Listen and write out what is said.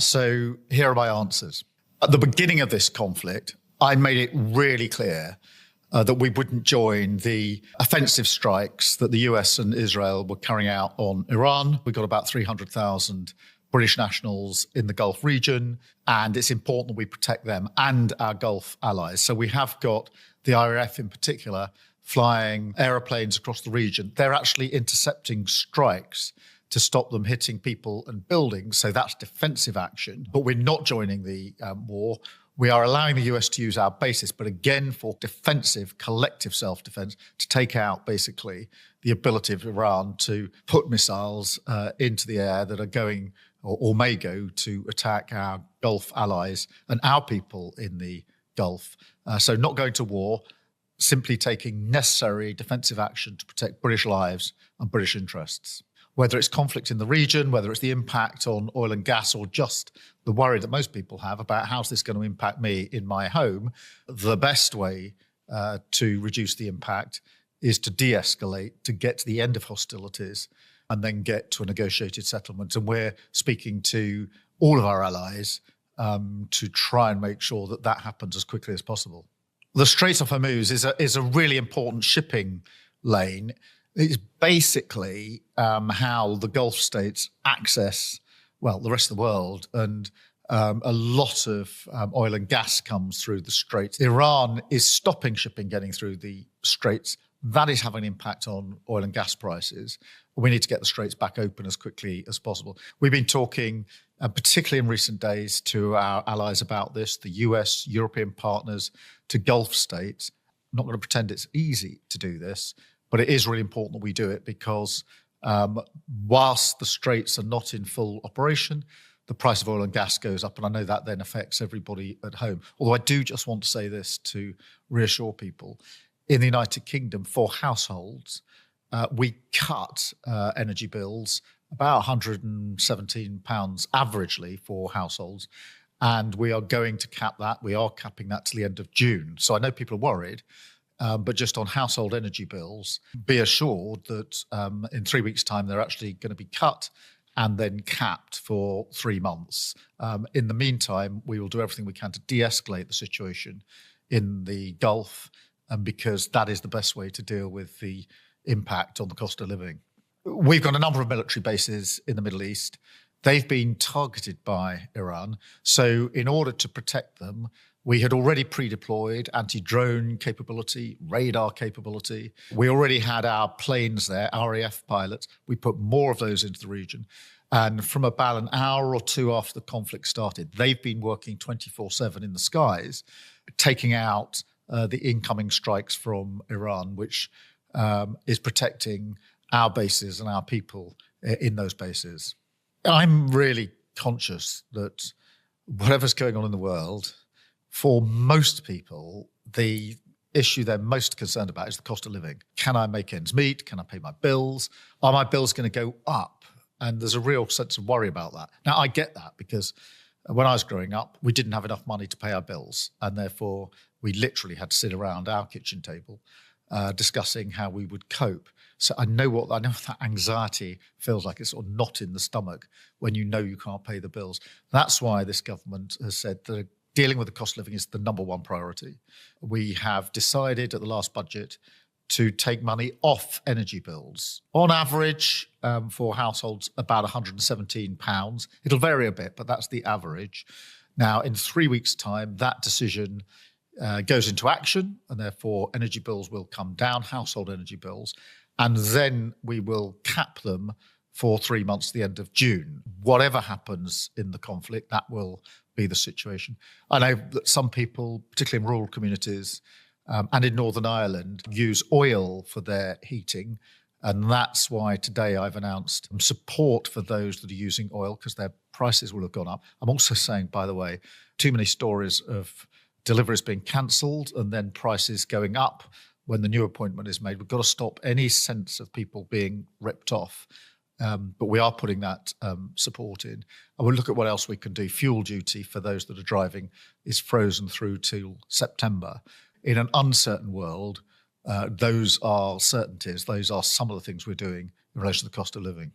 So here are my answers. At the beginning of this conflict, I made it really clear that we wouldn't join the offensive strikes that the US and Israel were carrying out on Iran. We've got about 300,000 British nationals in the Gulf region, and it's important that we protect them and our Gulf allies. So we have got the RAF in particular flying aeroplanes across the region. They're actually intercepting strikes to stop them hitting people and buildings. So that's defensive action. But we're not joining the war. We are allowing the US to use our bases, but again, for defensive, collective self-defense, to take out basically the ability of Iran to put missiles into the air that are going or may go to attack our Gulf allies and our people in the Gulf. So not going to war, simply taking necessary defensive action to protect British lives and British interests. Whether it's conflict in the region, whether it's the impact on oil and gas, or just the worry that most people have about how's this going to impact me in my home, the best way to reduce the impact is to de-escalate, to get to the end of hostilities and then get to a negotiated settlement. And we're speaking to all of our allies to try and make sure that that happens as quickly as possible. The Straits of Hormuz is a really important shipping lane. It's basically how the Gulf states access, well, the rest of the world, and a lot of oil and gas comes through the Straits. Iran is stopping shipping getting through the Straits. That is having an impact on oil and gas prices. We need to get the Straits back open as quickly as possible. We've been talking, particularly in recent days, to our allies about this, the US, European partners, to Gulf states. I'm not going to pretend it's easy to do this, but it is really important that we do it because whilst the Straits are not in full operation, the price of oil and gas goes up. And I know that then affects everybody at home. Although I do just want to say this to reassure people. In the United Kingdom, for households, we cut energy bills about £117 averagely for households. And we are going to cap that. We are capping that to the end of June. So I know people are worried. But just on household energy bills, be assured that in 3 weeks' time, they're actually going to be cut and then capped for 3 months. In the meantime, we will do everything we can to de-escalate the situation in the Gulf, because that is the best way to deal with the impact on the cost of living. We've got a number of military bases in the Middle East. They've been targeted by Iran. So in order to protect them, we had already pre-deployed anti-drone capability, radar capability. We already had our planes there, RAF pilots. We put more of those into the region. And from about an hour or two after the conflict started, they've been working 24/7 in the skies, taking out the incoming strikes from Iran, which is protecting our bases and our people in those bases. I'm really conscious that whatever's going on in the world, for most people, the issue they're most concerned about is the cost of living. Can I make ends meet? Can I pay my bills? Are my bills going to go up? And there's a real sense of worry about that. Now, I get that because when I was growing up, we didn't have enough money to pay our bills. And therefore, we literally had to sit around our kitchen table discussing how we would cope. So I know that anxiety feels like. It's sort of knot in the stomach when you know you can't pay the bills. That's why this government has said that dealing with the cost of living is the number one priority. We have decided at the last budget to take money off energy bills. On average, for households, about £117. It'll vary a bit, but that's the average. Now, in 3 weeks' time, that decision goes into action, and therefore energy bills will come down, household energy bills, and then we will cap them for 3 months to the end of June. Whatever happens in the conflict, that will be the situation. I know that some people, particularly in rural communities and in Northern Ireland, use oil for their heating. And that's why today I've announced support for those that are using oil because their prices will have gone up. I'm also saying, by the way, too many stories of deliveries being cancelled and then prices going up when the new appointment is made. We've got to stop any sense of people being ripped off. But we are putting that support in. And we'll look at what else we can do. Fuel duty for those that are driving is frozen through till September. In an uncertain world, those are certainties. Those are some of the things we're doing in relation to the cost of living.